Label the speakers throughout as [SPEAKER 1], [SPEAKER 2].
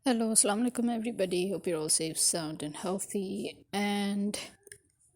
[SPEAKER 1] Hello, Assalamu alaikum everybody. Hope you're all safe, sound and healthy. And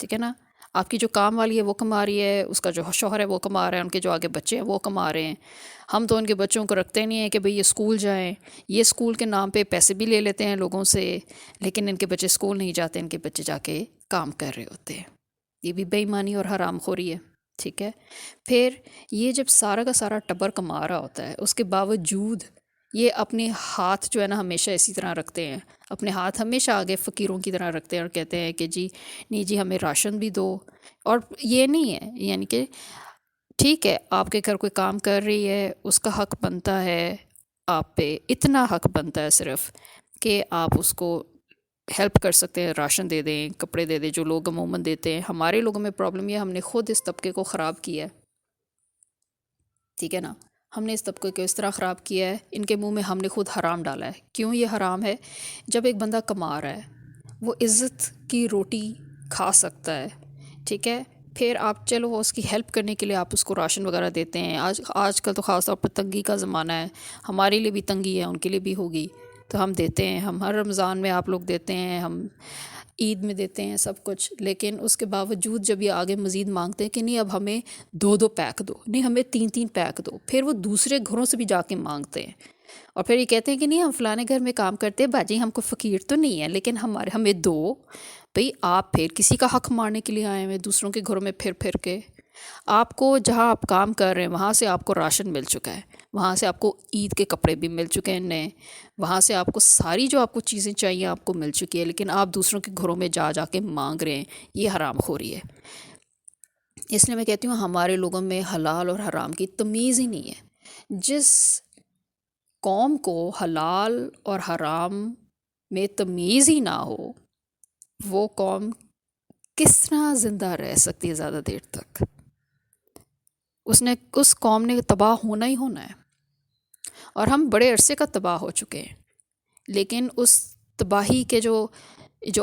[SPEAKER 1] ٹھیک ہے نا. آپ کی جو کام والی ہے وہ کما رہی ہے، اس کا جو شوہر ہے وہ کما رہا ہے، ان کے جو آگے بچے ہیں وہ کما رہے ہیں. ہم تو ان کے بچوں کو رکھتے نہیں ہیں کہ بھئی یہ اسکول جائیں. یہ اسکول کے نام پہ پیسے بھی لے لیتے ہیں لوگوں سے، لیکن ان کے بچے اسکول نہیں جاتے، ان کے بچے جا کے کام کر رہے ہوتے ہیں. یہ بھی بے ایمانی اور حرام خوری ہے. ٹھیک ہے. پھر یہ جب سارا کا سارا ٹبر کما رہا ہوتا ہے، اس کے باوجود یہ اپنے ہاتھ جو ہے نا ہمیشہ اسی طرح رکھتے ہیں، اپنے ہاتھ ہمیشہ آگے فقیروں کی طرح رکھتے ہیں اور کہتے ہیں کہ جی نہیں جی ہمیں راشن بھی دو. اور یہ نہیں ہے، یعنی کہ ٹھیک ہے آپ کے گھر کوئی کام کر رہی ہے، اس کا حق بنتا ہے آپ پہ، اتنا حق بنتا ہے صرف کہ آپ اس کو ہیلپ کر سکتے ہیں، راشن دے دیں، کپڑے دے دیں، جو لوگ عموماً دیتے ہیں. ہمارے لوگوں میں پرابلم یہ ہے، ہم نے خود اس طبقے کو خراب کیا ہے. ٹھیک ہے نا. ہم نے اس طبقے کو اس طرح خراب کیا ہے، ان کے منہ میں ہم نے خود حرام ڈالا ہے. کیوں یہ حرام ہے؟ جب ایک بندہ کما رہا ہے وہ عزت کی روٹی کھا سکتا ہے. ٹھیک ہے. پھر آپ چلو اس کی ہیلپ کرنے کے لیے آپ اس کو راشن وغیرہ دیتے ہیں. آج کل تو خاص طور پر تنگی کا زمانہ ہے، ہمارے لیے بھی تنگی ہے، ان کے لیے بھی ہوگی، تو ہم دیتے ہیں. ہم ہر رمضان میں آپ لوگ دیتے ہیں، ہم عید میں دیتے ہیں، سب کچھ. لیکن اس کے باوجود جب یہ آگے مزید مانگتے ہیں کہ نہیں اب ہمیں 2 پیک دو، نہیں ہمیں 3 پیک دو، پھر وہ دوسرے گھروں سے بھی جا کے مانگتے ہیں. اور پھر یہ کہتے ہیں کہ نہیں ہم فلانے گھر میں کام کرتے ہیں باجی، ہم کو فقیر تو نہیں ہے لیکن ہمیں دو. بھئی آپ پھر کسی کا حق مارنے کے لیے آئے ہوئے دوسروں کے گھروں میں پھر کے. آپ کو جہاں آپ کام کر رہے ہیں وہاں سے آپ کو راشن مل چکا ہے، وہاں سے آپ کو عید کے کپڑے بھی مل چکے ہیں نئے، وہاں سے آپ کو ساری جو آپ کو چیزیں چاہیے آپ کو مل چکی ہے، لیکن آپ دوسروں کے گھروں میں جا کے مانگ رہے ہیں. یہ حرام خوری ہے. اس لیے میں کہتی ہوں ہمارے لوگوں میں حلال اور حرام کی تمیز ہی نہیں ہے. جس قوم کو حلال اور حرام میں تمیز ہی نہ ہو، وہ قوم کس طرح زندہ رہ سکتی ہے زیادہ دیر تک؟ اس قوم نے تباہ ہونا ہی ہونا ہے. اور ہم بڑے عرصے کا تباہ ہو چکے ہیں، لیکن اس تباہی کے جو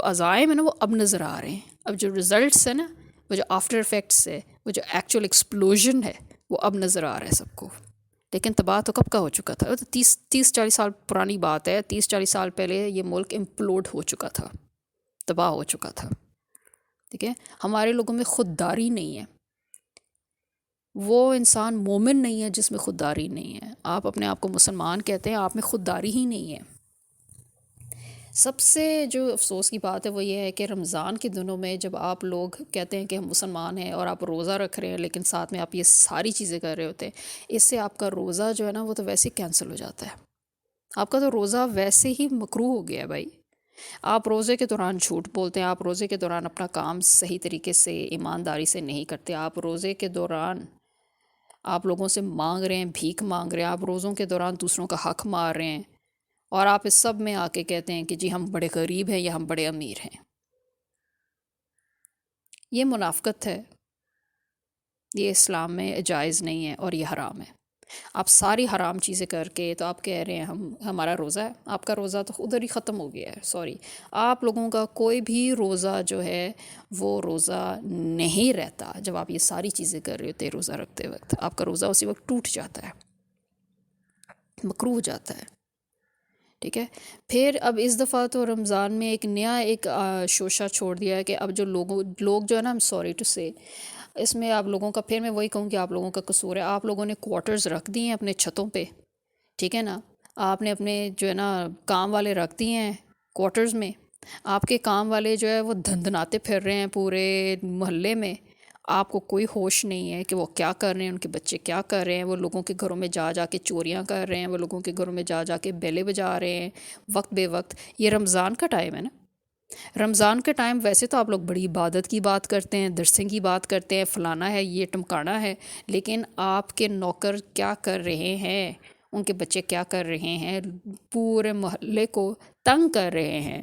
[SPEAKER 1] عزائم ہیں نا وہ اب نظر آ رہے ہیں. اب جو رزلٹس ہیں نا، وہ جو آفٹر افیکٹس ہے، وہ جو ایکچوئل ایکسپلوژن ہے، وہ اب نظر آ رہا ہے سب کو. لیکن تباہ تو کب کا ہو چکا تھا؟ 30-40 سال پرانی بات ہے. 30-40 سال پہلے یہ ملک امپلوڈ ہو چکا تھا، تباہ ہو چکا تھا. ٹھیک ہے. ہمارے لوگوں میں خودداری نہیں ہے. وہ انسان مومن نہیں ہے جس میں خودداری نہیں ہے. آپ اپنے آپ کو مسلمان کہتے ہیں، آپ میں خودداری ہی نہیں ہے. سب سے جو افسوس کی بات ہے وہ یہ ہے کہ رمضان کے دنوں میں جب آپ لوگ کہتے ہیں کہ ہم مسلمان ہیں اور آپ روزہ رکھ رہے ہیں، لیکن ساتھ میں آپ یہ ساری چیزیں کر رہے ہوتے ہیں، اس سے آپ کا روزہ جو ہے نا وہ تو ویسے ہی کینسل ہو جاتا ہے. آپ کا تو روزہ ویسے ہی مکروہ ہو گیا ہے بھائی. آپ روزے کے دوران جھوٹ بولتے ہیں، آپ روزے کے دوران اپنا کام صحیح طریقے سے ایمانداری سے نہیں کرتے، آپ روزے کے دوران آپ لوگوں سے مانگ رہے ہیں، بھیک مانگ رہے ہیں، آپ روزوں کے دوران دوسروں کا حق مار رہے ہیں، اور آپ اس سب میں آ کے کہتے ہیں کہ جی ہم بڑے غریب ہیں یا ہم بڑے امیر ہیں. یہ منافقت ہے، یہ اسلام میں جائز نہیں ہے اور یہ حرام ہے. آپ ساری حرام چیزیں کر کے تو آپ کہہ رہے ہیں ہمارا روزہ ہے. آپ کا روزہ تو ادھر ہی ختم ہو گیا ہے. سوری، آپ لوگوں کا کوئی بھی روزہ جو ہے وہ روزہ نہیں رہتا. جب آپ یہ ساری چیزیں کر رہے ہوتے ہیں روزہ رکھتے وقت، آپ کا روزہ اسی وقت ٹوٹ جاتا ہے، مکروہ ہو جاتا ہے. ٹھیک ہے. پھر اب اس دفعہ تو رمضان میں ایک نیا شوشہ چھوڑ دیا ہے کہ اب جو لوگ جو ہے نا، سوری ٹو سے، اس میں آپ لوگوں کا، پھر میں وہی کہوں کہ آپ لوگوں کا قصور ہے. آپ لوگوں نے کوارٹرز رکھ دی ہیں اپنے چھتوں پہ. ٹھیک ہے نا. آپ نے اپنے جو ہے نا کام والے رکھ دیے ہیں کوارٹرز میں. آپ کے کام والے جو ہے وہ دھندناتے پھر رہے ہیں پورے محلے میں. آپ کو کوئی ہوش نہیں ہے کہ وہ کیا کر رہے ہیں، ان کے بچے کیا کر رہے ہیں. وہ لوگوں کے گھروں میں جا کے چوریاں کر رہے ہیں، وہ لوگوں کے گھروں میں جا کے بیلے بجا رہے ہیں وقت بے وقت. یہ رمضان کا ٹائم ہے نا. رمضان کے ٹائم ویسے تو آپ لوگ بڑی عبادت کی بات کرتے ہیں، درسیں کی بات کرتے ہیں، فلانا ہے، یہ ٹمکانا ہے، لیکن آپ کے نوکر کیا کر رہے ہیں، ان کے بچے کیا کر رہے ہیں، پورے محلے کو تنگ کر رہے ہیں،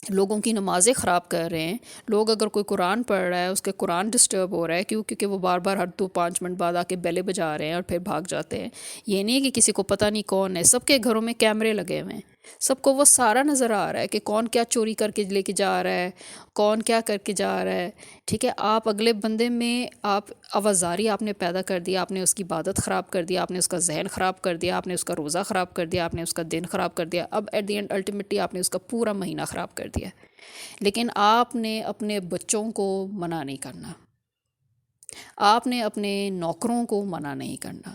[SPEAKER 1] لوگوں کی نمازیں خراب کر رہے ہیں. لوگ اگر کوئی قرآن پڑھ رہا ہے، اس کے قرآن ڈسٹرب ہو رہا ہے، کیونکہ وہ بار بار ہر 2-5 منٹ بعد آ کے بیلے بجا رہے ہیں اور پھر بھاگ جاتے ہیں. یہ نہیں ہے کہ کسی کو پتہ نہیں کون ہے. سب کے گھروں میں کیمرے لگے ہوئے ہیں، سب کو وہ سارا نظر آ رہا ہے کہ کون کیا چوری کر کے لے کے جا رہا ہے، کون کیا کر کے جا رہا ہے. ٹھیک ہے. آپ اگلے بندے میں آپ آوازاری آپ نے پیدا کر دیا، آپ نے اس کی عبادت خراب کر دیا، آپ نے اس کا ذہن خراب کر دیا، آپ نے اس کا روزہ خراب کر دیا، آپ نے اس کا دن خراب کر دیا. اب ایٹ دی اینڈ الٹیمیٹلی آپ نے اس کا پورا مہینہ خراب کر دیا. لیکن آپ نے اپنے بچوں کو منع نہیں کرنا، آپ نے اپنے نوکروں کو منع نہیں کرنا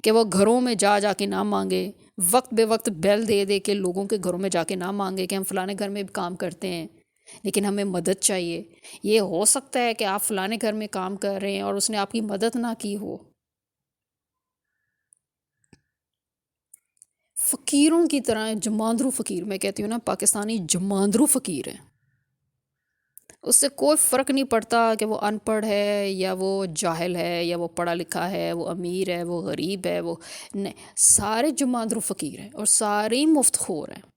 [SPEAKER 1] کہ وہ گھروں میں جا جا کے نہ مانگے، وقت بے وقت بیل دے دے کے لوگوں کے گھروں میں جا کے نہ مانگے کہ ہم فلانے گھر میں بھی کام کرتے ہیں لیکن ہمیں مدد چاہیے۔ یہ ہو سکتا ہے کہ آپ فلانے گھر میں کام کر رہے ہیں اور اس نے آپ کی مدد نہ کی ہو۔ فقیروں کی طرح جماندرو فقیر، میں کہتی ہوں نا پاکستانی جماندرو فقیر ہیں، اس سے کوئی فرق نہیں پڑتا کہ وہ ان پڑھ ہے یا وہ جاہل ہے یا وہ پڑھا لکھا ہے، وہ امیر ہے، وہ غریب ہے، وہ سارے جماندرو فقیر ہیں اور سارے ہی مفت خور ہیں۔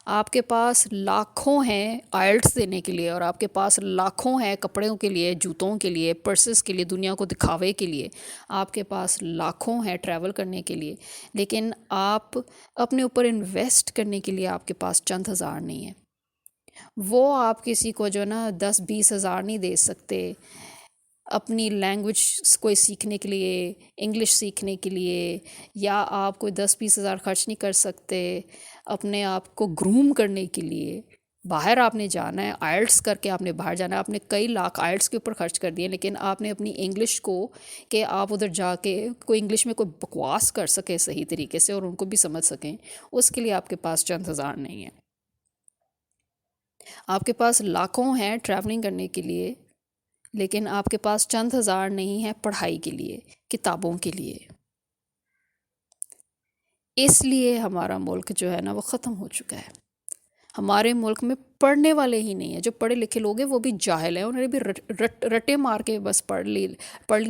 [SPEAKER 1] آپ کے پاس لاکھوں ہیں آئلٹس دینے کے لیے، اور آپ کے پاس لاکھوں ہیں کپڑوں کے لیے، جوتوں کے لیے، پرسز کے لیے، دنیا کو دکھاوے کے لیے، آپ کے پاس لاکھوں ہیں ٹریول کرنے کے لیے، لیکن آپ اپنے اوپر انویسٹ کرنے کے لیے آپ کے پاس چند ہزار نہیں ہیں۔ وہ آپ کسی کو جو نا 10-20 ہزار نہیں دے سکتے اپنی لینگویج کوئی سیکھنے کے لیے، انگلش سیکھنے کے لیے، یا آپ کوئی 10-20 ہزار خرچ نہیں کر سکتے اپنے آپ کو گروم کرنے کے لیے۔ باہر آپ نے جانا ہے، آئلٹس کر کے آپ نے باہر جانا ہے، آپ نے کئی لاکھ آئلٹس کے اوپر خرچ کر دیے، لیکن آپ نے اپنی انگلش کو کہ آپ ادھر جا کے کوئی انگلش میں کوئی بکواس کر سکے صحیح طریقے سے اور ان کو بھی سمجھ سکیں، اس کے لیے آپ کے پاس چند ہزار نہیں ہیں۔ آپ کے پاس لاکھوں ہیں ٹریولنگ کرنے کے لیے، لیکن آپ کے پاس چند ہزار نہیں ہیں پڑھائی کے لیے، کتابوں کے لیے۔ اس لیے ہمارا ملک جو ہے نا وہ ختم ہو چکا ہے۔ ہمارے ملک میں پڑھنے والے ہی نہیں ہیں، جو پڑھے لکھے لوگ ہیں وہ بھی جاہل ہیں، انہوں نے بھی رٹے مار کے بس پڑھ لیے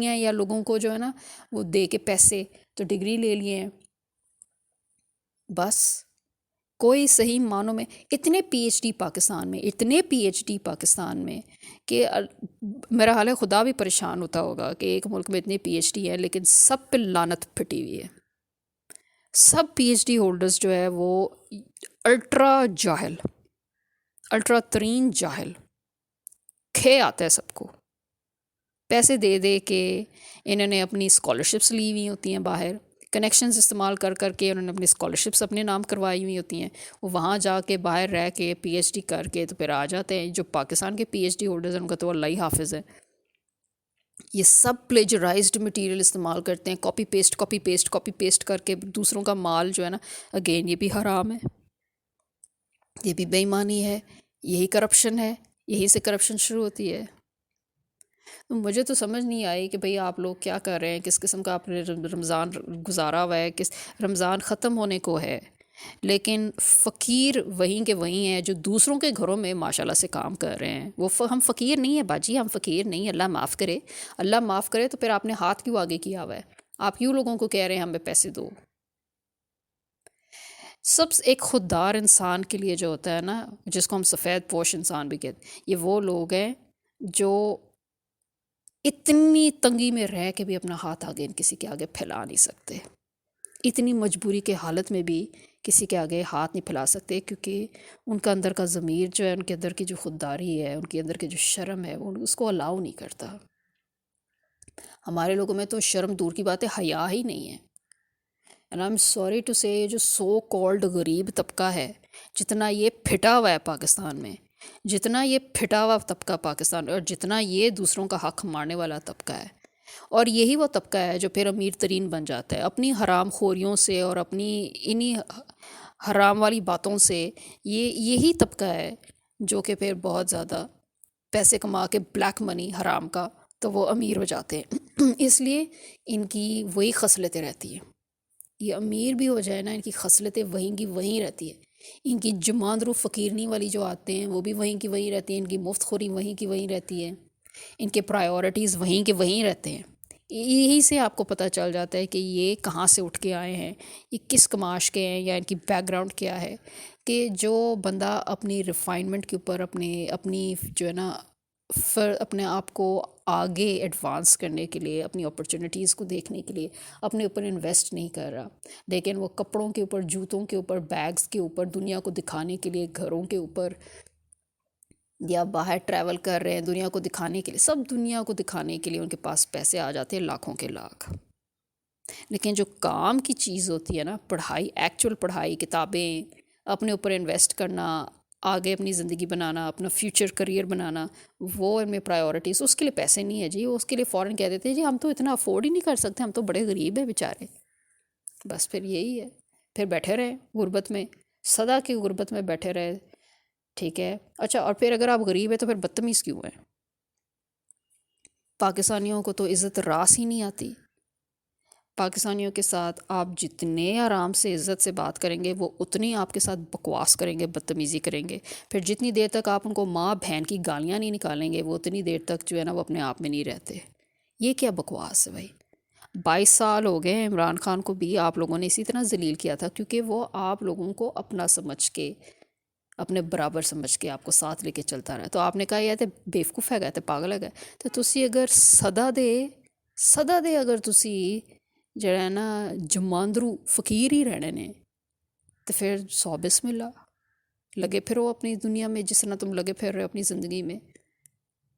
[SPEAKER 1] ہیں، یا لوگوں کو جو ہے نا وہ دے کے پیسے تو ڈگری لے لیے ہیں بس۔ کوئی صحیح معنوں میں اتنے پی ایچ ڈی پاکستان میں، اتنے پی ایچ ڈی پاکستان میں کہ میرا حال ہے خدا بھی پریشان ہوتا ہوگا کہ ایک ملک میں اتنے پی ایچ ڈی ہیں لیکن سب پہ لعنت پھٹی ہوئی ہے۔ سب پی ایچ ڈی ہولڈرز جو ہے وہ الٹرا جاہل، الٹرا ترین جاہل، کھے آتا ہے سب کو، پیسے دے دے کے انہوں نے اپنی اسکالرشپس لی ہوئی ہوتی ہیں، باہر کنیکشنز استعمال کر کر کے انہوں نے اپنی اسکالرشپس اپنے نام کروائی ہوئی ہوتی ہیں، وہ وہاں جا کے باہر رہ کے پی ایچ ڈی کر کے تو پھر آ جاتے ہیں۔ جو پاکستان کے پی ایچ ڈی ہولڈرز ہیں ان کا تو اللہ ہی حافظ ہے، یہ سب پلیجرائزڈ مٹیریل استعمال کرتے ہیں، copy paste copy paste copy paste کر کے دوسروں کا مال جو ہے نا، اگین یہ بھی حرام ہے، یہ بھی بے ایمانی ہے، یہی کرپشن ہے، یہی سے کرپشن شروع ہوتی ہے۔ مجھے تو سمجھ نہیں آئی کہ بھئی آپ لوگ کیا کر رہے ہیں، کس قسم کا آپ نے رمضان گزارا ہوا ہے، کس رمضان ختم ہونے کو ہے، لیکن فقیر وہیں کے وہیں ہیں جو دوسروں کے گھروں میں ماشاءاللہ سے کام کر رہے ہیں۔ وہ ہم فقیر نہیں ہیں باجی، ہم فقیر نہیں، اللہ معاف کرے، اللہ معاف کرے، تو پھر آپ نے ہاتھ کیوں آگے کیا ہوا ہے؟ آپ کیوں لوگوں کو کہہ رہے ہیں ہمیں پیسے دو؟ سب سے ایک خوددار انسان کے لیے جو ہوتا ہے نا، جس کو ہم سفید پوش انسان بھی کہتے ہیں، یہ وہ لوگ ہیں جو اتنی تنگی میں رہ کے بھی اپنا ہاتھ آگے کسی کے آگے پھیلا نہیں سکتے، اتنی مجبوری کے حالت میں بھی کسی کے آگے ہاتھ نہیں پھیلا سکتے، کیونکہ ان کا اندر کا ضمیر جو ہے، ان کے اندر کی جو خودداری ہے، ان کے اندر کی جو شرم ہے، وہ اس کو الاؤ نہیں کرتا۔ ہمارے لوگوں میں تو شرم دور کی بات ہے، حیا ہی نہیں ہے۔ And I am sorry to say, جو سو کالڈ غریب طبقہ ہے، جتنا یہ پھٹا ہوا ہے پاکستان میں، جتنا یہ پھٹا ہوا طبقہ پاکستان میں، اور جتنا یہ دوسروں کا حق مارنے والا طبقہ ہے، اور یہی وہ طبقہ ہے جو پھر امیر ترین بن جاتا ہے اپنی حرام خوریوں سے اور اپنی انہی حرام والی باتوں سے۔ یہی طبقہ ہے جو کہ پھر بہت زیادہ پیسے کما کے بلیک منی حرام کا تو وہ امیر ہو جاتے ہیں۔ اس لیے ان کی وہی خصلتیں رہتی ہیں، یہ امیر بھی ہو جائے نا، ان کی خصلتیں وہیں کی وہیں رہتی ہے، ان کی جماندرو فقیرنی والی جو آتے ہیں وہ بھی وہیں کی وہیں رہتی ہیں، ان کی مفت خوری وہیں کی وہیں رہتی ہے، ان کے پرائیورٹیز وہیں کے وہیں رہتے ہیں۔ یہی سے آپ کو پتہ چل جاتا ہے کہ یہ کہاں سے اٹھ کے آئے ہیں، یہ کس کماش کے ہیں، یا ان کی بیک گراؤنڈ کیا ہے، کہ جو بندہ اپنی ریفائنمنٹ کے اوپر اپنی جو ہے نا اپنے آپ کو آگے ایڈوانس کرنے کے لیے، اپنی اپرچونیٹیز کو دیکھنے کے لیے اپنے اوپر انویسٹ نہیں کر رہا، لیکن وہ کپڑوں کے اوپر، جوتوں کے اوپر، بیگز کے اوپر، دنیا کو دکھانے کے لیے، گھروں کے اوپر، یا باہر ٹریول کر رہے ہیں دنیا کو دکھانے کے لیے، سب دنیا کو دکھانے کے لیے ان کے پاس پیسے آ جاتے ہیں لاکھوں کے لاکھ، لیکن جو کام کی چیز ہوتی ہے نا، پڑھائی، ایکچول پڑھائی، کتابیں، اپنے اوپر انویسٹ کرنا، آگے اپنی زندگی بنانا، اپنا فیوچر کریئر بنانا، وہ ان میں پرائیورٹیز. اس کے لیے پیسے نہیں ہے جی، اس کے لیے فوراً کہہ دیتے ہیں جی ہم تو اتنا افورڈ ہی نہیں کر سکتے، ہم تو بڑے غریب ہیں بیچارے. بس پھر یہی ہے، پھر بیٹھے رہیں غربت میں، سدا کی غربت میں بیٹھے رہے. ٹھیک ہے. اچھا، اور پھر اگر آپ غریب ہیں تو پھر بدتمیز کیوں ہیں؟ پاکستانیوں کو تو عزت راس ہی نہیں آتی. پاکستانیوں کے ساتھ آپ جتنے آرام سے عزت سے بات کریں گے وہ اتنی آپ کے ساتھ بکواس کریں گے، بدتمیزی کریں گے. پھر جتنی دیر تک آپ ان کو ماں بہن کی گالیاں نہیں نکالیں گے وہ اتنی دیر تک جو ہے نا وہ اپنے آپ میں نہیں رہتے. یہ کیا بکواس ہے بھائی؟ 22 سال ہو گئے عمران خان کو بھی آپ لوگوں نے اسی طرح ذلیل کیا تھا، کیونکہ وہ آپ لوگوں کو اپنا سمجھ کے، اپنے برابر سمجھ کے آپ کو ساتھ لے کے چلتا رہا. تو آپ نے کہا یہ تے بیوقوف ہے گئے تے پاگل ہے گئے. تو تسی اگر سدا دے اگر تسی جڑا ہے نا جماندرو فقیر ہی رہنے نے، تو پھر 100 بسم اللہ لگے پھرو اپنی دنیا میں جس طرح تم لگے پھر رہے ہو اپنی زندگی میں.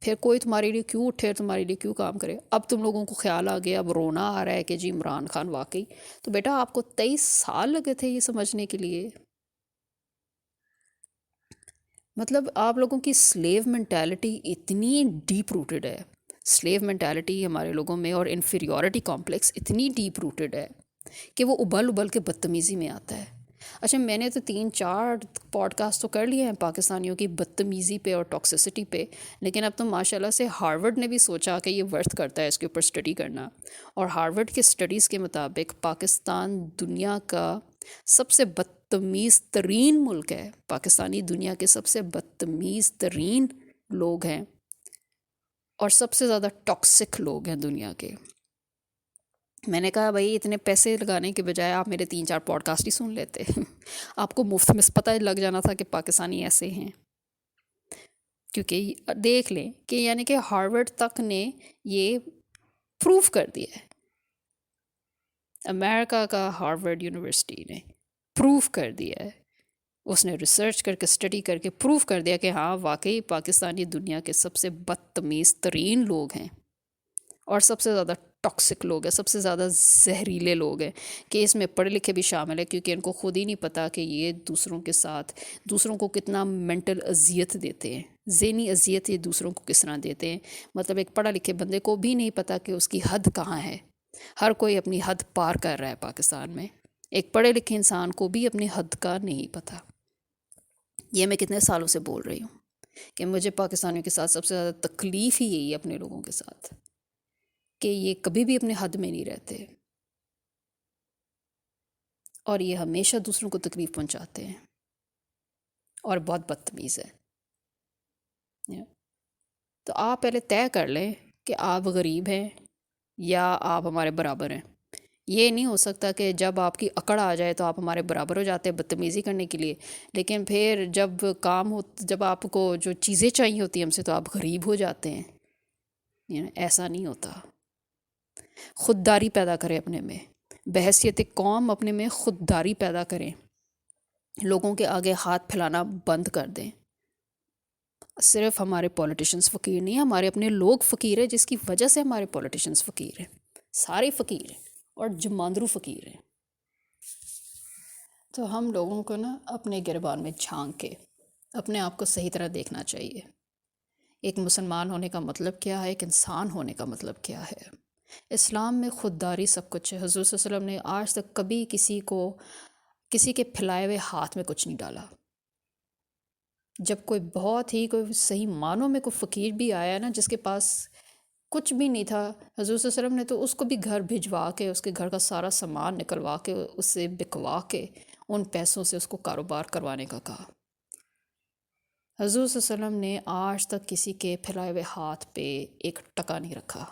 [SPEAKER 1] پھر کوئی تمہارے لیے کیوں اٹھے، تمہارے لیے کیوں کام کرے؟ اب تم لوگوں کو خیال آ گیا، اب رونا آ رہا ہے کہ جی عمران خان واقعی. تو بیٹا آپ کو 23 سال لگے تھے یہ سمجھنے کے لیے. مطلب آپ لوگوں کی سلیو مینٹیلٹی اتنی ڈیپ روٹڈ ہے، سلیو مینٹیلٹی ہمارے لوگوں میں اور انفیریورٹی کمپلیکس اتنی ڈیپ روٹڈ ہے کہ وہ ابل کے بدتمیزی میں آتا ہے. اچھا، میں نے تو 3-4 پوڈ کاسٹ تو کر لیے ہیں پاکستانیوں کی بدتمیزی پہ اور ٹاکسیسٹی پہ، لیکن اب تو ماشاءاللہ سے ہارورڈ نے بھی سوچا کہ یہ ورتھ کرتا ہے اس کے اوپر اسٹڈی کرنا. اور ہارورڈ کے اسٹڈیز کے مطابق پاکستان دنیا کا سب سے بدتمیز ترین ملک ہے. پاکستانی دنیا کے سب سے بدتمیز ترین لوگ ہیں اور سب سے زیادہ ٹاکسک لوگ ہیں دنیا کے. میں نے کہا بھائی اتنے پیسے لگانے کے بجائے آپ میرے 3-4 پوڈ کاسٹ ہی سن لیتے. آپ کو مفت میں پتہ لگ جانا تھا کہ پاکستانی ایسے ہیں. کیونکہ دیکھ لیں کہ یعنی کہ ہارورڈ تک نے یہ پروف کر دیا ہے، امریکہ کا ہارورڈ یونیورسٹی نے پروف کر دیا ہے. اس نے ریسرچ کر کے اسٹڈی کر کے پروف کر دیا کہ ہاں واقعی پاکستانی دنیا کے سب سے بدتمیز ترین لوگ ہیں اور سب سے زیادہ ٹاکسک لوگ ہیں، سب سے زیادہ زہریلے لوگ ہیں. کہ اس میں پڑھے لکھے بھی شامل ہیں، کیونکہ ان کو خود ہی نہیں پتہ کہ یہ دوسروں کے ساتھ دوسروں کو کتنا مینٹل اذیت دیتے ہیں، ذہنی اذیت یہ دوسروں کو کس طرح دیتے ہیں. مطلب ایک پڑھا لکھے بندے کو بھی نہیں پتہ کہ اس کی حد کہاں ہے. ہر کوئی اپنی حد پار کر رہا ہے پاکستان میں. ایک پڑھے لکھے انسان کو بھی اپنی حد کا نہیں پتہ. یہ میں کتنے سالوں سے بول رہی ہوں کہ مجھے پاکستانیوں کے ساتھ سب سے زیادہ تکلیف ہی یہی ہے اپنے لوگوں کے ساتھ، کہ یہ کبھی بھی اپنے حد میں نہیں رہتے اور یہ ہمیشہ دوسروں کو تکلیف پہنچاتے ہیں اور بہت بدتمیز ہے. تو آپ پہلے طے کر لیں کہ آپ غریب ہیں یا آپ ہمارے برابر ہیں. یہ نہیں ہو سکتا کہ جب آپ کی اکڑ آ جائے تو آپ ہمارے برابر ہو جاتے ہیں بدتمیزی کرنے کے لیے، لیکن پھر جب کام ہو، جب آپ کو جو چیزیں چاہیے ہوتی ہیں ہم سے تو آپ غریب ہو جاتے ہیں. ایسا نہیں ہوتا. خودداری پیدا کریں اپنے میں، بحیثیت قوم اپنے میں خودداری پیدا کریں. لوگوں کے آگے ہاتھ پھیلانا بند کر دیں. صرف ہمارے پولیٹیشنز فقیر نہیں ہیں، ہمارے اپنے لوگ فقیر ہیں، جس کی وجہ سے ہمارے پولیٹیشنز فقیر ہیں. سارے فقیر ہیں اور جماندرو فقیر ہیں. تو ہم لوگوں کو نا اپنے گربان میں جھانک کے اپنے آپ کو صحیح طرح دیکھنا چاہیے. ایک مسلمان ہونے کا مطلب کیا ہے، ایک انسان ہونے کا مطلب کیا ہے. اسلام میں خودداری سب کچھ ہے. حضور صلی اللہ علیہ وسلم نے آج تک کبھی کسی کے پھیلائے ہوئے ہاتھ میں کچھ نہیں ڈالا. جب کوئی بہت ہی کوئی صحیح معنوں میں کوئی فقیر بھی آیا نا، جس کے پاس کچھ بھی نہیں تھا، حضور صلی اللہ علیہ وسلم نے تو اس کو بھی گھر بھجوا کے، اس کے گھر کا سارا سامان نکلوا کے، اسے بکوا کے ان پیسوں سے اس کو کاروبار کروانے کا کہا. حضور صلی اللہ علیہ وسلم نے آج تک کسی کے پھیلائے ہوئے ہاتھ پہ ایک ٹکا نہیں رکھا.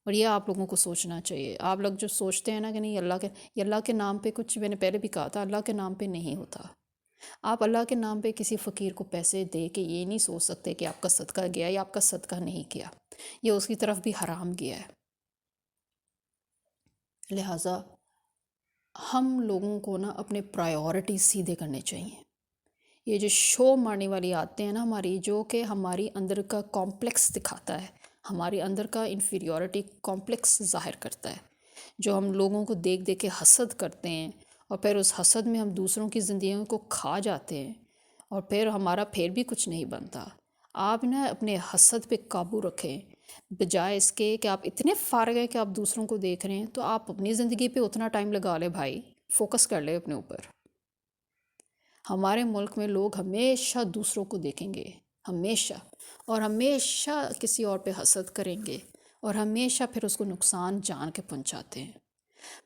[SPEAKER 1] اور یہ آپ لوگوں کو سوچنا چاہیے. آپ لوگ جو سوچتے ہیں نا کہ نہیں اللہ کے نام پہ کچھ، میں نے پہلے بھی کہا تھا اللہ کے نام پہ نہیں ہوتا. آپ اللہ کے نام پہ کسی فقیر کو پیسے دے کے یہ نہیں سوچ سکتے کہ آپ کا صدقہ گیا یا آپ کا صدقہ نہیں کیا، یہ اس کی طرف بھی حرام گیا ہے. لہٰذا ہم لوگوں کو نا اپنے پرائیورٹیز سیدھے کرنے چاہیے. یہ جو شو مارنے والی آتے ہیں نا ہماری، جو کہ ہماری اندر کا کمپلیکس دکھاتا ہے، ہمارے اندر کا انفیریورٹی کمپلیکس ظاہر کرتا ہے، جو ہم لوگوں کو دیکھ دیکھ کے حسد کرتے ہیں اور پھر اس حسد میں ہم دوسروں کی زندگیوں کو کھا جاتے ہیں اور پھر ہمارا پھر بھی کچھ نہیں بنتا. آپ نا اپنے حسد پہ قابو رکھیں، بجائے اس کے کہ آپ اتنے فارغ ہیں کہ آپ دوسروں کو دیکھ رہے ہیں، تو آپ اپنی زندگی پہ اتنا ٹائم لگا لیں بھائی، فوکس کر لیں اپنے اوپر. ہمارے ملک میں لوگ ہمیشہ دوسروں کو دیکھیں گے، ہمیشہ، اور ہمیشہ کسی اور پہ حسد کریں گے، اور ہمیشہ پھر اس کو نقصان جان کے پہنچاتے ہیں.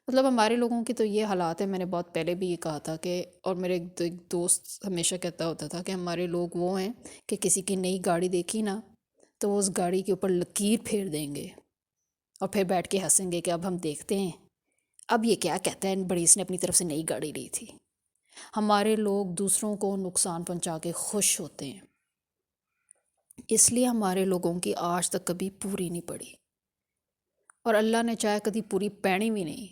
[SPEAKER 1] مطلب ہمارے لوگوں کی تو یہ حالات ہے. میں نے بہت پہلے بھی یہ کہا تھا کہ، اور میرے ایک دوست ہمیشہ کہتا ہوتا تھا کہ ہمارے لوگ وہ ہیں کہ کسی کی نئی گاڑی دیکھی نا تو وہ اس گاڑی کے اوپر لکیر پھیر دیں گے اور پھر بیٹھ کے ہنسیں گے کہ اب ہم دیکھتے ہیں اب یہ کیا کہتا ہے، بڑی اس نے اپنی طرف سے نئی گاڑی لی تھی. ہمارے لوگ دوسروں کو نقصان پہنچا کے خوش ہوتے ہیں، اس لیے ہمارے لوگوں کی آج تک کبھی پوری نہیں پڑی، اور اللہ نے چاہے کبھی پوری پینی بھی نہیں.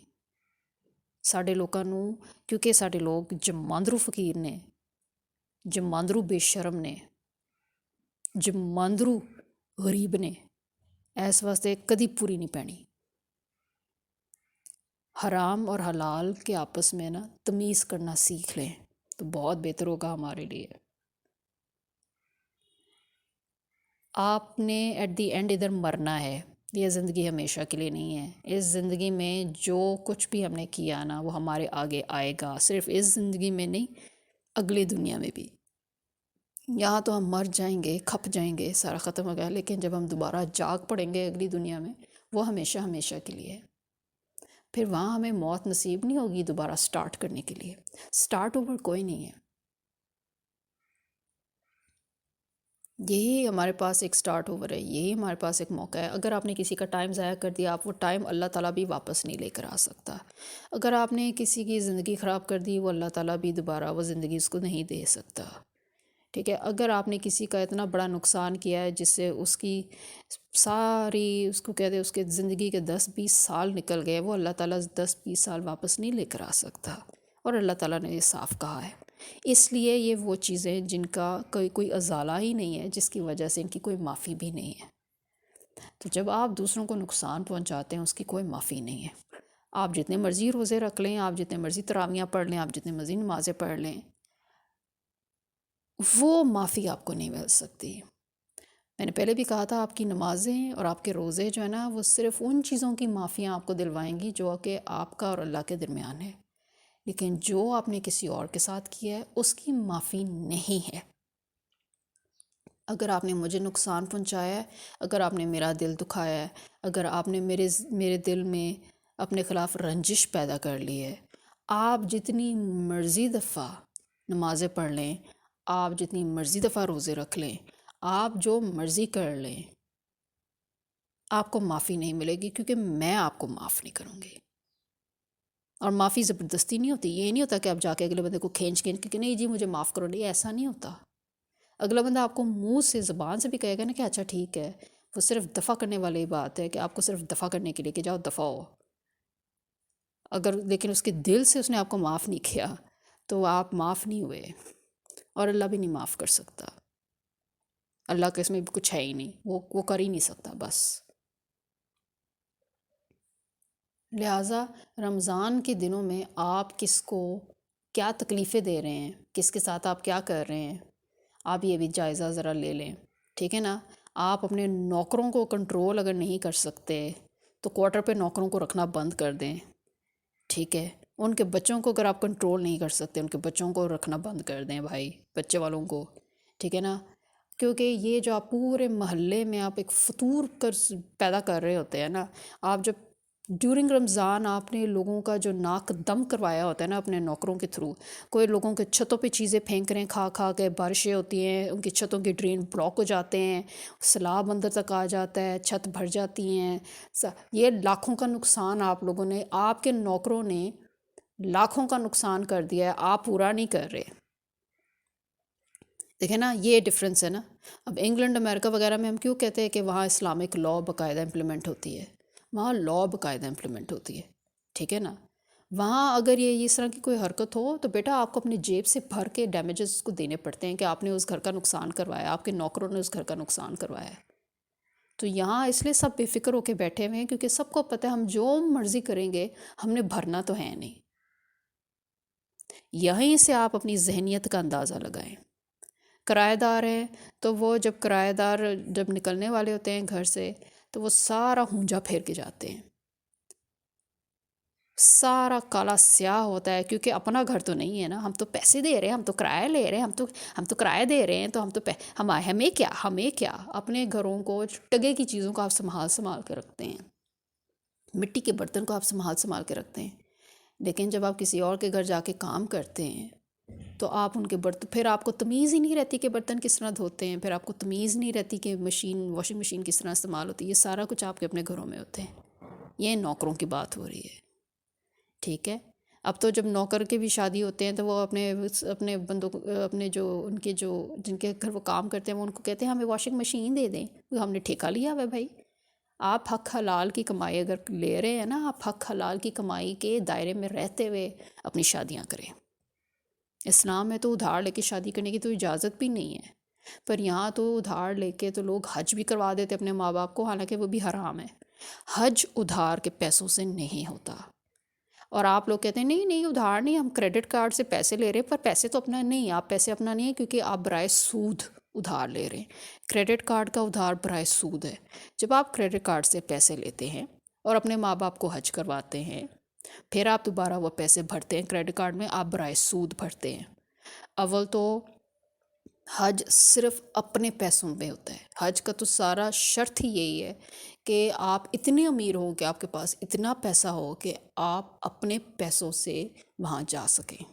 [SPEAKER 1] ساڈے لوگوں نوں کیونکہ ساڈے لوگ جماندرو فقیر نے، جماندرو بے شرم نے، جماندرو غریب نے، اس واسطے کدی پوری نہیں پینی. حرام اور حلال کے آپس میں نا تمیز کرنا سیکھ لیں تو بہت بہتر ہوگا ہمارے لیے. آپ نے ایٹ دی اینڈ ادھر مرنا ہے، یہ زندگی ہمیشہ کے لیے نہیں ہے. اس زندگی میں جو کچھ بھی ہم نے کیا نا وہ ہمارے آگے آئے گا، صرف اس زندگی میں نہیں، اگلی دنیا میں بھی. یہاں تو ہم مر جائیں گے، کھپ جائیں گے، سارا ختم ہو گیا، لیکن جب ہم دوبارہ جاگ پڑیں گے اگلی دنیا میں، وہ ہمیشہ ہمیشہ کے لیے ہے. پھر وہاں ہمیں موت نصیب نہیں ہوگی دوبارہ سٹارٹ کرنے کے لیے. سٹارٹ اوور کوئی نہیں ہے. یہی ہمارے پاس ایک سٹارٹ اوور ہے، یہی ہمارے پاس ایک موقع ہے. اگر آپ نے کسی کا ٹائم ضائع کر دیا، آپ وہ ٹائم اللہ تعالیٰ بھی واپس نہیں لے کر آ سکتا. اگر آپ نے کسی کی زندگی خراب کر دی، وہ اللہ تعالیٰ بھی دوبارہ وہ زندگی اس کو نہیں دے سکتا. ٹھیک ہے، اگر آپ نے کسی کا اتنا بڑا نقصان کیا ہے جس سے اس کی ساری، اس کو کہتے ہیں اس کے زندگی کے 10-20 سال نکل گئے، وہ اللہ تعالیٰ 10-20 سال واپس نہیں لے کر آ سکتا، اور اللہ تعالیٰ نے یہ صاف کہا ہے. اس لیے یہ وہ چیزیں جن کا کوئی ازالہ ہی نہیں ہے، جس کی وجہ سے ان کی کوئی معافی بھی نہیں ہے. تو جب آپ دوسروں کو نقصان پہنچاتے ہیں، اس کی کوئی معافی نہیں ہے. آپ جتنے مرضی روزے رکھ لیں، آپ جتنے مرضی تراویحیں پڑھ لیں، آپ جتنے مرضی نمازیں پڑھ لیں، وہ معافی آپ کو نہیں مل سکتی. میں نے پہلے بھی کہا تھا، آپ کی نمازیں اور آپ کے روزے جو ہے نا، وہ صرف ان چیزوں کی معافیاں آپ کو دلوائیں گی جو کہ آپ کا اور اللہ کے درمیان ہے، لیکن جو آپ نے کسی اور کے ساتھ کیا ہے اس کی معافی نہیں ہے. اگر آپ نے مجھے نقصان پہنچایا ہے، اگر آپ نے میرا دل دکھایا ہے، اگر آپ نے میرے دل میں اپنے خلاف رنجش پیدا کر لی ہے، آپ جتنی مرضی دفعہ نمازیں پڑھ لیں، آپ جتنی مرضی دفعہ روزے رکھ لیں، آپ جو مرضی کر لیں، آپ کو معافی نہیں ملے گی، کیونکہ میں آپ کو معاف نہیں کروں گی. اور معافی زبردستی نہیں ہوتی. یہ نہیں ہوتا کہ آپ جا کے اگلے بندے کو کھینچ کے کہ نہیں جی مجھے معاف کرو، نہیں، ایسا نہیں ہوتا. اگلا بندہ آپ کو منہ سے، زبان سے بھی کہے گا نا کہ اچھا ٹھیک ہے، وہ صرف دفع کرنے والی بات ہے کہ آپ کو صرف دفع کرنے کے لیے کہ جاؤ دفع ہو. اگر لیکن اس کے دل سے اس نے آپ کو معاف نہیں کیا تو آپ معاف نہیں ہوئے، اور اللہ بھی نہیں معاف کر سکتا. اللہ کے اس میں بھی کچھ ہے ہی نہیں، وہ کر ہی نہیں سکتا بس. لہٰذا رمضان کے دنوں میں آپ کس کو کیا تکلیفیں دے رہے ہیں، کس کے ساتھ آپ کیا کر رہے ہیں، آپ یہ بھی جائزہ ذرا لے لیں. ٹھیک ہے نا. آپ اپنے نوکروں کو کنٹرول اگر نہیں کر سکتے تو کوارٹر پہ نوکروں کو رکھنا بند کر دیں. ٹھیک ہے. ان کے بچوں کو اگر آپ کنٹرول نہیں کر سکتے، ان کے بچوں کو رکھنا بند کر دیں بھائی، بچے والوں کو. ٹھیک ہے نا. کیونکہ یہ جو آپ پورے محلے میں آپ ایک فطور پیدا کر رہے ہوتے ہیں نا، آپ جب ڈیورنگ رمضان آپ نے لوگوں کا جو ناک دم کروایا ہوتا ہے نا اپنے نوکروں کے تھرو، کوئی لوگوں کے چھتوں پہ چیزیں پھینک رہے ہیں، کھا کھا کے بارشیں ہوتی ہیں، ان کی چھتوں کی ڈرین بلاک ہو جاتے ہیں، سیلاب اندر تک آ جاتا ہے، چھت بھر جاتی ہیں. یہ لاکھوں کا نقصان آپ لوگوں نے، آپ کے نوکروں نے لاکھوں کا نقصان کر دیا ہے، آپ پورا نہیں کر رہے. دیکھیں نا، یہ ڈفرینس ہے نا. اب انگلینڈ، امریکہ وغیرہ میں ہم کیوں کہتے ہیں کہ وہاں اسلامک لاء باقاعدہ امپلیمنٹ ہوتی ہے، وہاں لاء باقاعدہ امپلیمنٹ ہوتی ہے. ٹھیک ہے نا. وہاں اگر یہ اس طرح کی کوئی حرکت ہو تو بیٹا آپ کو اپنی جیب سے بھر کے ڈیمیجز اس کو دینے پڑتے ہیں کہ آپ نے اس گھر کا نقصان کروایا، آپ کے نوکروں نے اس گھر کا نقصان کروایا. تو یہاں اس لیے سب بے فکر ہو کے بیٹھے ہوئے ہیں کیونکہ سب کو پتہ ہے ہم جو مرضی کریں گے ہم نے بھرنا تو ہے نہیں. یہیں سے آپ اپنی ذہنیت کا اندازہ لگائیں. کرایہ دار ہیں تو وہ جب کرایہ دار جب نکلنے والے ہوتے ہیں گھر سے تو وہ سارا ہونجا پھیر کے جاتے ہیں، سارا کالا سیاہ ہوتا ہے، کیونکہ اپنا گھر تو نہیں ہے نا، ہم تو پیسے دے رہے ہیں، ہم تو کرایہ لے رہے ہیں، ہم تو کرایہ دے رہے ہیں، تو ہمیں کیا اپنے گھروں کو ٹگے کی چیزوں کو آپ سنبھال کے رکھتے ہیں، مٹی کے برتن کو آپ سنبھال کے رکھتے ہیں، لیکن جب آپ کسی اور کے گھر جا کے کام کرتے ہیں تو آپ ان کے برتن، پھر آپ کو تمیز ہی نہیں رہتی کہ برتن کس طرح دھوتے ہیں، پھر آپ کو تمیز نہیں رہتی کہ واشنگ مشین کس طرح استعمال ہوتی ہے، یہ سارا کچھ آپ کے اپنے گھروں میں ہوتے ہیں۔ یہ نوکروں کی بات ہو رہی ہے، ٹھیک ہے۔ اب تو جب نوکر کے بھی شادی ہوتے ہیں تو وہ اپنے بندوں کو، اپنے جو ان کے جو جن کے گھر وہ کام کرتے ہیں، وہ ان کو کہتے ہیں ہمیں واشنگ مشین دے دیں، ہم نے ٹھیکہ لیا ہوا ہے بھائی۔ آپ حق حلال کی کمائی اگر لے رہے ہیں نا، آپ حق حلال کی کمائی کے دائرے میں رہتے ہوئے اپنی شادیاں کریں۔ اسلام میں تو ادھار لے کے شادی کرنے کی تو اجازت بھی نہیں ہے، پر یہاں تو ادھار لے کے تو لوگ حج بھی کروا دیتے اپنے ماں باپ کو، حالانکہ وہ بھی حرام ہے۔ حج ادھار کے پیسوں سے نہیں ہوتا، اور آپ لوگ کہتے ہیں نہیں نہیں ادھار نہیں، ہم کریڈٹ کارڈ سے پیسے لے رہے ہیں، پر پیسے تو اپنا نہیں، آپ پیسے اپنا نہیں ہے، کیونکہ آپ برائے سود ادھار لے رہے ہیں۔ کریڈٹ کارڈ کا ادھار برائے سود ہے۔ جب آپ کریڈٹ کارڈ سے پیسے لیتے ہیں اور اپنے ماں باپ کو حج کرواتے ہیں، پھر آپ دوبارہ وہ پیسے بھرتے ہیں کریڈٹ کارڈ میں، آپ برائے سود بھرتے ہیں۔ اول تو حج صرف اپنے پیسوں میں ہوتا ہے، حج کا تو سارا شرط ہی یہی ہے کہ آپ اتنے امیر ہوں کہ آپ کے پاس اتنا پیسہ ہو کہ آپ اپنے پیسوں سے وہاں جا سکیں۔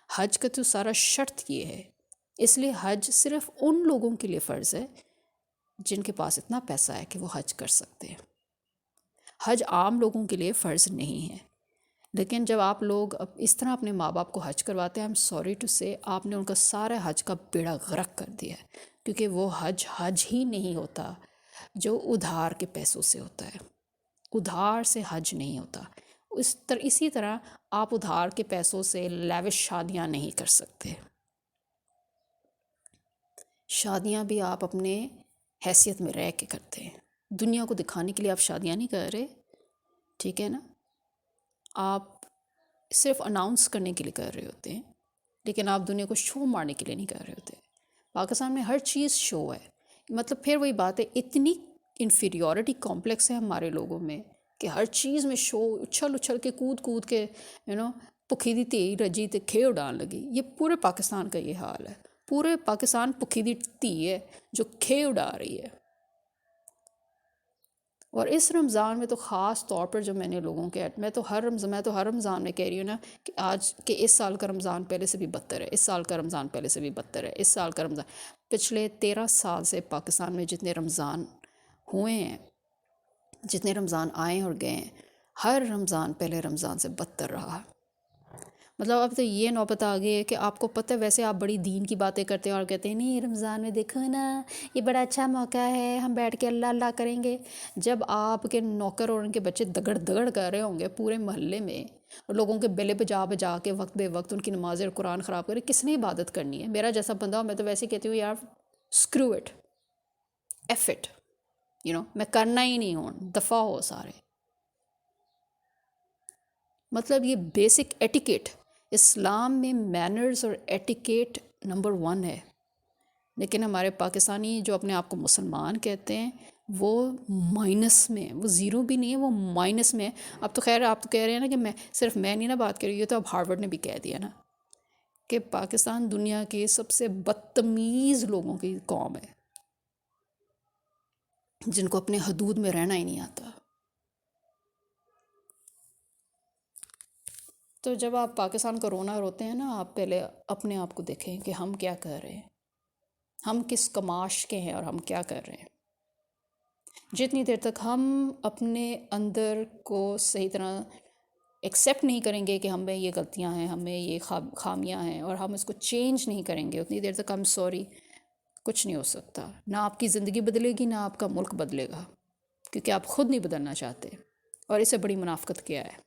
[SPEAKER 1] حج کا تو سارا شرط یہ ہے، اس لیے حج صرف ان لوگوں کے لیے فرض ہے جن کے پاس اتنا پیسہ ہے کہ وہ حج کر سکتے ہیں۔ حج عام لوگوں کے لیے فرض نہیں ہے، لیکن جب آپ لوگ اس طرح اپنے ماں باپ کو حج کرواتے ہیں، سوری ٹو سے، آپ نے ان کا سارا حج کا بیڑا غرق کر دیا ہے، کیونکہ وہ حج ہی نہیں ہوتا جو ادھار کے پیسوں سے ہوتا ہے۔ ادھار سے حج نہیں ہوتا۔ اسی طرح آپ ادھار کے پیسوں سے لیوش شادیاں نہیں کر سکتے۔ شادیاں بھی آپ اپنے حیثیت میں رہ کے کرتے ہیں، دنیا کو دکھانے کے لیے آپ شادیاں نہیں کر رہے، ٹھیک ہے نا؟ آپ صرف اناؤنس کرنے کے لیے کر رہے ہوتے ہیں، لیکن آپ دنیا کو شو مارنے کے لیے نہیں کر رہے ہوتے۔ پاکستان میں ہر چیز شو ہے، مطلب پھر وہی بات ہے، اتنی انفیریورٹی کمپلیکس ہے ہمارے لوگوں میں کہ ہر چیز میں شو، اچھل کے کود کے پکھی دی تھی رجی تے کھے اڈان لگی۔ یہ پورے پاکستان کا یہ حال ہے، پورے پاکستان پکھی دی تھی ہے جو کھے اڈا رہی ہے۔ اور اس رمضان میں تو خاص طور پر جو میں نے لوگوں کے، میں تو ہر رمضان میں کہہ رہی ہوں نا کہ اس سال کا رمضان پہلے سے بھی بدتر ہے، اس سال کا رمضان پہلے سے بھی بدتر ہے، اس سال کا رمضان، پچھلے 13 سال سے پاکستان میں جتنے رمضان ہوئے ہیں، جتنے رمضان آئے اور گئے ہیں، ہر رمضان پہلے رمضان سے بدتر رہا۔ مطلب اب تو یہ نوبت آ گئی ہے کہ آپ کو پتہ ہے، ویسے آپ بڑی دین کی باتیں کرتے ہیں اور کہتے ہیں نہیں رمضان میں دیکھو نا یہ بڑا اچھا موقع ہے، ہم بیٹھ کے اللہ اللہ کریں گے۔ جب آپ کے نوکر اور ان کے بچے دگڑ دگڑ کر رہے ہوں گے پورے محلے میں، اور لوگوں کے بلے بجا کے وقت بے وقت ان کی نماز اور قرآن خراب کرے، کس نے عبادت کرنی ہے؟ میرا جیسا بندہ ہو، میں تو ویسے کہتی ہوں یار اسکرو اٹ، ایف اٹ، میں کرنا ہی نہیں ہوں، دفع ہو سارے۔ مطلب یہ بیسک ایٹیکیٹ، اسلام میں مینرز اور ایٹیکیٹ نمبر 1 ہے، لیکن ہمارے پاکستانی جو اپنے آپ کو مسلمان کہتے ہیں وہ مائنس میں، وہ زیرو بھی نہیں ہے، وہ مائنس میں۔ اب تو خیر آپ تو کہہ رہے ہیں نا کہ میں نہیں نا بات کر رہی، یہ تو اب ہارورڈ نے بھی کہہ دیا نا کہ پاکستان دنیا کے سب سے بدتمیز لوگوں کی قوم ہے، جن کو اپنے حدود میں رہنا ہی نہیں آتا۔ تو جب آپ پاکستان کو رونا روتے ہیں نا، آپ پہلے اپنے آپ کو دیکھیں کہ ہم کیا کر رہے ہیں، ہم کس کماش کے ہیں اور ہم کیا کر رہے ہیں۔ جتنی دیر تک ہم اپنے اندر کو صحیح طرح ایکسیپٹ نہیں کریں گے کہ ہمیں یہ غلطیاں ہیں، ہمیں یہ خامیاں ہیں، اور ہم اس کو چینج نہیں کریں گے، اتنی دیر تک ہم سوری کچھ نہیں ہو سکتا۔ نہ آپ کی زندگی بدلے گی، نہ آپ کا ملک بدلے گا، کیونکہ آپ خود نہیں بدلنا چاہتے، اور اس سے بڑی منافقت کیا ہے؟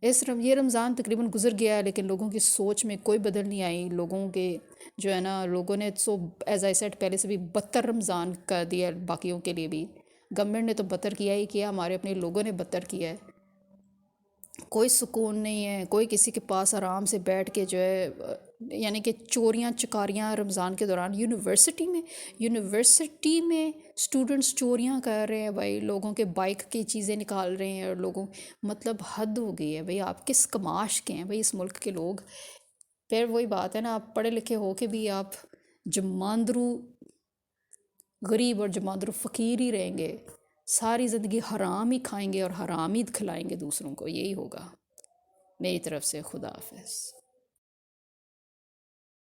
[SPEAKER 1] یہ رمضان تقریباً گزر گیا ہے، لیکن لوگوں کی سوچ میں کوئی بدل نہیں آئی۔ لوگوں کے جو ہے نا، لوگوں نے ایز آئی سیڈ پہلے سے بھی بدتر رمضان کر دیا ہے، باقیوں کے لیے بھی۔ گورنمنٹ نے تو بدتر کیا ہی کیا، ہمارے اپنے لوگوں نے بدتر کیا ہے۔ کوئی سکون نہیں ہے، کوئی کسی کے پاس آرام سے بیٹھ کے جو ہے یعنی کہ چوریاں چکاریاں رمضان کے دوران یونیورسٹی میں اسٹوڈنٹس چوریاں کر رہے ہیں بھائی، لوگوں کے بائک کی چیزیں نکال رہے ہیں، اور لوگوں مطلب حد ہو گئی ہے بھائی، آپ کس کماش کے ہیں بھائی اس ملک کے لوگ؟ پھر وہی بات ہے نا، آپ پڑھے لکھے ہو کے بھی آپ جماندرو غریب اور جماندرو فقیر ہی رہیں گے، ساری زندگی حرام ہی کھائیں گے اور حرام ہی کھلائیں گے دوسروں کو، یہی ہوگا۔ میری طرف سے خدا حافظ۔